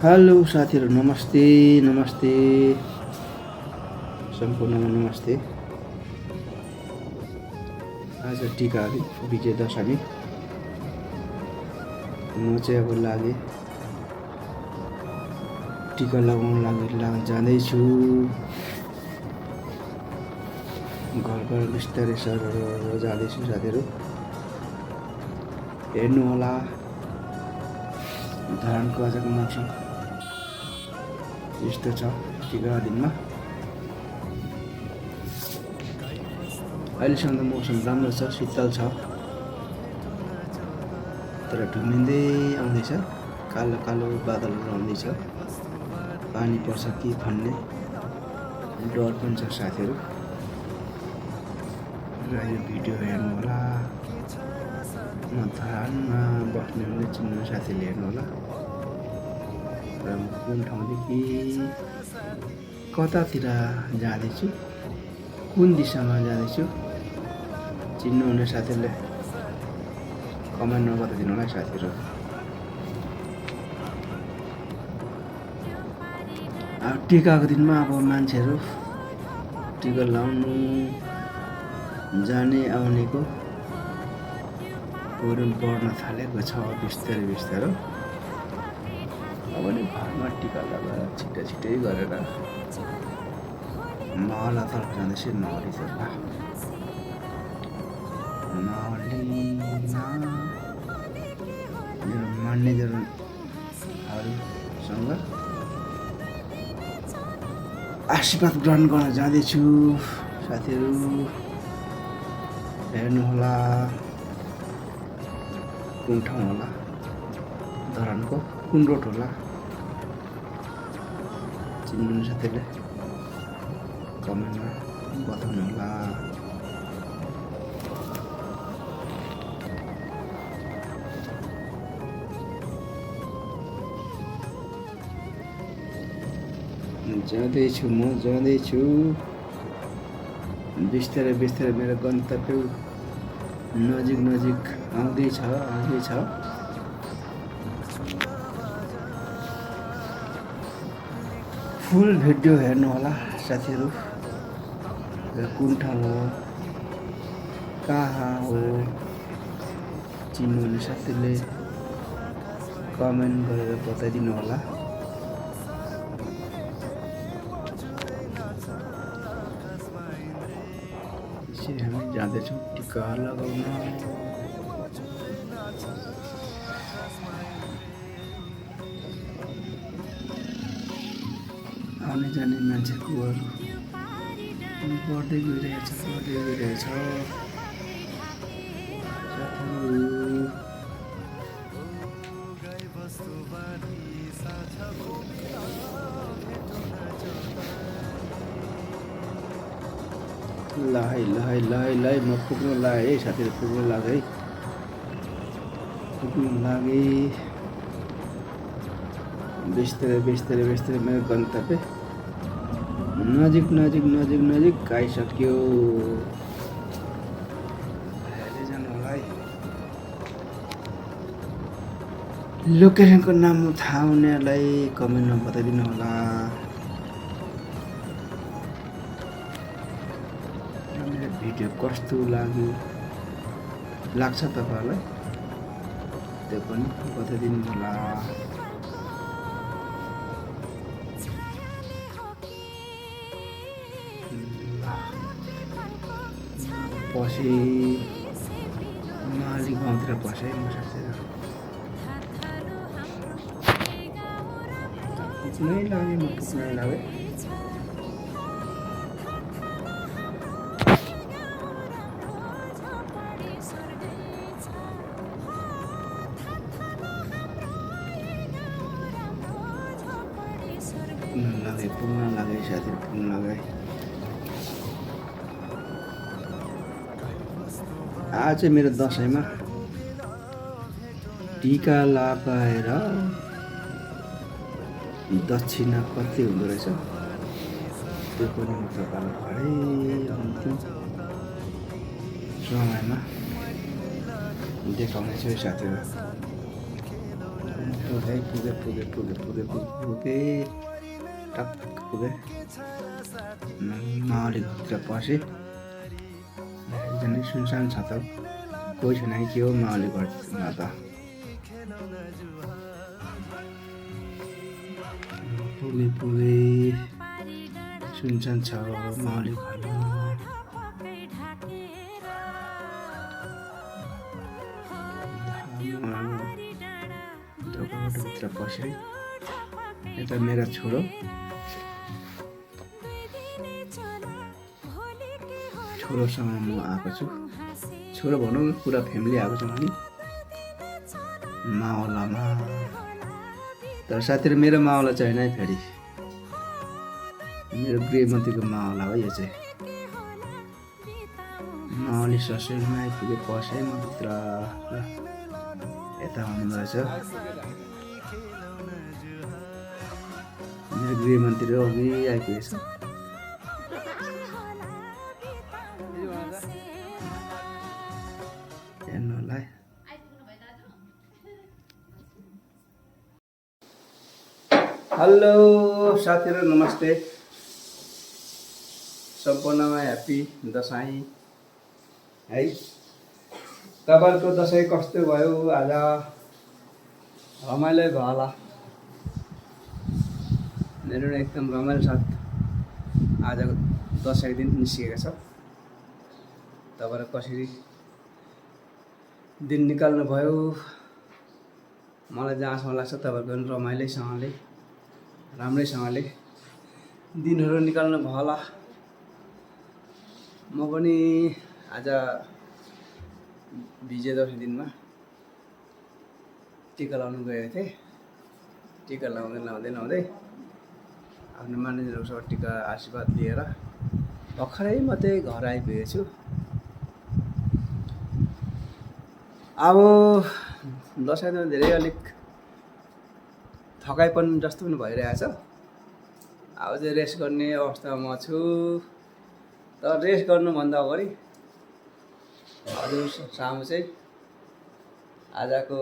Hello साथीहरू, नमस्ते नमस्ते सम्पूर्णमा नमस्ते। आज टिका विजय दशमी। म चाहिँ अब लागे टिका लगाउन जाँदैछु। घरबाट बिस्तारै सरर जाँदैछु साथीहरू, हेर्नु होला। धरानको आजको मौसम यस्तो छ। टिका दिनमा अहिलेसम्म त मौसम राम्रो छ, शीतल छ, तर ढुमिँदै आउँदैछ। कालो कालो बादलहरू आउँदैछ। पानी पर्छ कि भन्ने डर पनि छ साथीहरू। र यो भिडियो हेर्नु होला। म धरानमा बस्ने हुने चिन्ने साथीले हेर्नु होला। र म कुन ठाउँदेखि कतातिर जाँदैछु, कुन दिशामा जाँदैछु, चिन्नुहुने साथीहरूले कमेन्टमा बताइदिनु होला साथीहरू। अब टिकाको दिनमा अब मान्छेहरू टिका लाउनु जाने आउनेको गरम बढ्न थालेको छ बिस्तारै बिस्तारो। अब नि घरमा टिका लगाएर छिट्टै गरेर महलातर्फ जाँदैछु। नहरीतर्फ मेरो म्यानेजरहरूसँग आशीर्वाद ग्रहण गर्न जाँदैछु साथीहरू। हेर्नु होला कुन ठाउँ होला, धरानको कुन रोड होला, चिन्नुहुने साथीहरूले कमेन्टमा बताउनु होला। म जाँदैछु बिस्तारै बिस्तारै। मेरो गन्तव्य नजिक आउँदैछ। फुल भिडियो हेर्नु होला साथीहरू। र कुन ठाउँ हो, कहाँ हो, चिन्नुहुने साथीले कमेन्ट गरेर बताइदिनु होला। हामी जाँदैछौँ टिका लगाउन। आउने जाने मान्छेको बढ्दै गइरहेछ। लै म पुग्न लागे है साथीहरू, पुग्न लागे बिस्तारै मेरो गन्तव्य नजिक आइसक्यो। हेर्दै जानु होला है। लोकेसनको नाम थाहा हुनेहरूलाई कमेन्टमा बताइदिनु होला। मेरो भिडियो कस्तो लाग्छ तपाईँहरूलाई त्यो पनि बताइदिनु होला। पछि माली गाउँतिर पसेँ म साथीहरू। पुग्नै लागे। पुग्न लागे साथीहरू, पुग्न लागे। आज चाहिँ मेरो दसैँमा टिका लगाएर दक्षिणा कति हुँदो रहेछ त्यो पनि म तपाईँलाई अन्तिम समयमा देखाउने छु साथीहरू। पुगे टक्क पुगे माओली घरतिर पसेँ। एकदमै सुनसान छ त, कोही छैन कि के हो माओली घरमा त। पुगे सुनसान छ माओली घरमा। भित्र पसेँ। यता मेरा छोरोसँग म आएको छु। छोरो भनौँ पुरा फ्यामिली आएको छ हामी मावलामा। तर साथीहरू मेरो मावला चाहिँ होइन है, फेरि मेरो गृहमन्त्रीको मावला हो यो चाहिँ। मावली ससुरमा आइपुगे पसेँ म भित्र। यता आउनु रहेछ मेरो गृहमन्त्री अघि आइपुगेछ। हेर्नु होला है। हेलो साथीहरू, नमस्ते। सम्पूर्णमा ह्याप्पी दसैँ है। तपाईँहरूको दसैँ कस्तो भयो? आज रमाइलो भयो होला। मेरो एकदम रमाइलो साथ आजको दसैँको दिन निस्किएको छ। तपाईँहरू कसरी दिन निकाल्नु भयो? मलाई जहाँसम्म लाग्छ तपाईँहरूको पनि रमाइलोसँगले राम्रैसँगले दिनहरू निकाल्नु भयो होला। म पनि आज विजय दशमी दिनमा टिका लाउनु गएको थिएँ। टिका लाउँदै आफ्नो मानिसहरूसँग टिका आशीर्वाद लिएर भर्खरै मात्रै घर आइपुगेको छु। अब दसैँमा धेरै अलिक थकाइपन जस्तो पनि भइरहेछ। अब चाहिँ रेस्ट गर्ने अवस्थामा म छु। तर रेस्ट गर्नुभन्दा अगाडि हजुर सामु चाहिँ आजको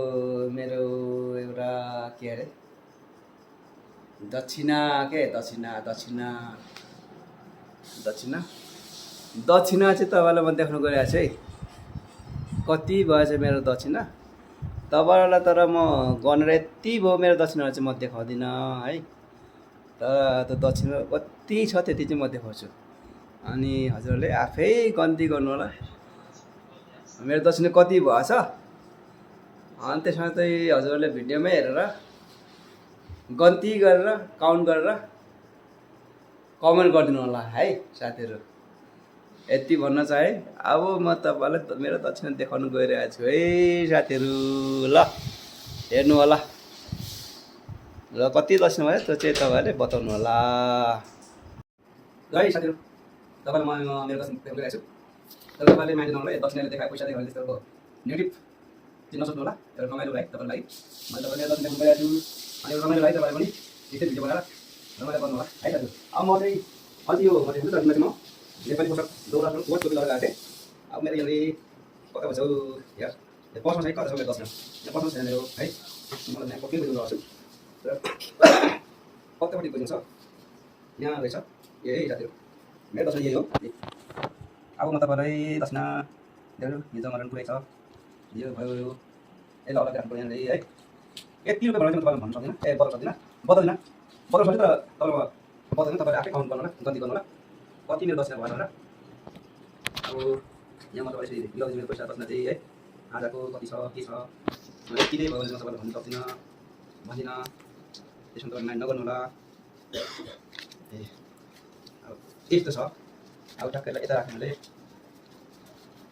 मेरो एउटा के अरे दक्षिणा चाहिँ तपाईँलाई म देख्नु गइरहेको छु है। कति भएछ मेरो दक्षिणा तपाईँहरूलाई, तर म गनेर यति भयो मेरो दक्षिणाहरू चाहिँ म देखाउँदिनँ है। तर त्यो दक्षिणा कति छ त्यति चाहिँ म देखाउँछु। अनि हजुरहरूले आफै गन्ती गर्नु होला मेरो दक्षिणा कति भएछ। अनि त्यसमा चाहिँ हजुरहरूले भिडियोमै हेरेर गन्ती गरेर काउन्ट गरेर कमेन्ट गरिदिनु होला है साथीहरू। यति भन्न चाहे। अब म तपाईँलाई मेरो दक्षिणा देखाउनु गइरहेको छु है साथीहरू। ल हेर्नु होला र कति दक्षिणा भयो त्यो चाहिँ तपाईँहरूले बताउनु होला है साथीहरू। तपाईँलाई म मेरो दक्षिणा देखाउनु गइरहेको छु। तर तपाईँले माइन्ड नगर्नु है, दक्षिणाले देखाए पैसा देखायो भने त्यस्तो नेगेटिभ चाहिँ नसोच्नु होला। एउटा रमाइलो लागि तपाईँलाई मैले तपाईँले दक्षिणा देखाउनु गइरहेको छु। अनि एउटा रमाइलो लागि तपाईँले पनि यस्तै भिडियो बनाएर रमाइलो गर्नु होला है साथीहरू। अब म चाहिँ अझै यो दक्षिणा चाहिँ म नेपाली पोसाक दौरा कोट टोपी लगाएर थिएँ। अब मेरो यहाँले कता भन्छ यार पसमा चाहिँ कता छ मेरो दक्षिणा यहाँ पसमा छैन मेरो है। मलाई यहाँ कति बुझ्नु लाग्छु र कतापट्टि बुझ्नु छ यहाँ रहेछ। यही साथीहरू मेरो दक्षिणा यही हो। अब म तपाईँलाई दक्षिणा देख्नु हिजो मरण पुरै छ यो भयो यो यसलाई अलग राख्नु पर्यो यहाँनिर है। यति रुपियाँ भनेर चाहिँ म तपाईँलाई भन्न सक्दिनँ। बदल्दिनँ सक्छु तर तपाईँलाई बदल्दैन। तपाईँले आफै काउन्ट गर्नु होला, गन्ती गर्नु होला कति मेरो दक्षिणा भएछ भनेर। अब यहाँ म तपाईँलाई मिलाउँदै मेरो पैसा दक्षिणा चाहिँ है आजको कति छ के छ यति नै भयो भने म तपाईँलाई भन्न सक्दिनँ भन्दिनँ। त्यसमा तपाईँले माइन्ड नगर्नु होला। ए अब यस्तो छ। अब टक्कैलाई यता राख्नुले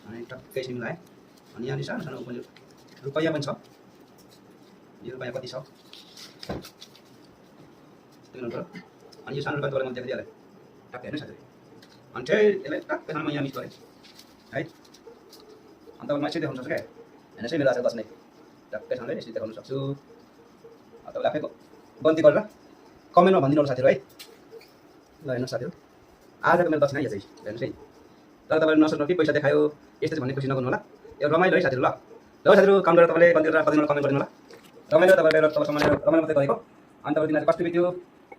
अनि टक्कै चाहिँ मिलाएँ। अनि यहाँनिर सानो सानो पनि रुपैयाँ पनि छ। यो रुपैयाँ कति छ देख्नु पर्यो। अनि यो सानो रुपैयाँ तपाईँलाई म देखाइदिइहालेँ टक्कै हेर्नु साथीहरू। अनि चाहिँ यसलाई टक्कै म यहाँ मिस गरेँ है। अनि तपाईँलाई म यसरी देखाउनु सक्छु क्या होइन चाहिँ मेरो आज दस नै टक्कैसँगले यसरी देखाउनु सक्छु। तपाईँले आफै गन्ती गरेर कमेन्टमा भनिदिनु होला साथीहरू है। ल हेर्नुहोस् साथीहरू आजको मेरो दक्षिणा यो चाहिँ हेर्नुहोस् है। तर तपाईँले नसोच्नु कि पैसा देखायो यस्तो चाहिँ भन्ने खुसी नगर्नु होला। यो रमाइलो है साथीहरू। ल साथीहरू काम गरेर तपाईँले गन्ती गरेर कतिजना कमेन्ट गरिदिनु होला। रमाइलो तपाईँको तपाईँ समाएर रमाइलो मात्रै गरेको अनि तपाईँको दिनलाई कस्तो बित्यो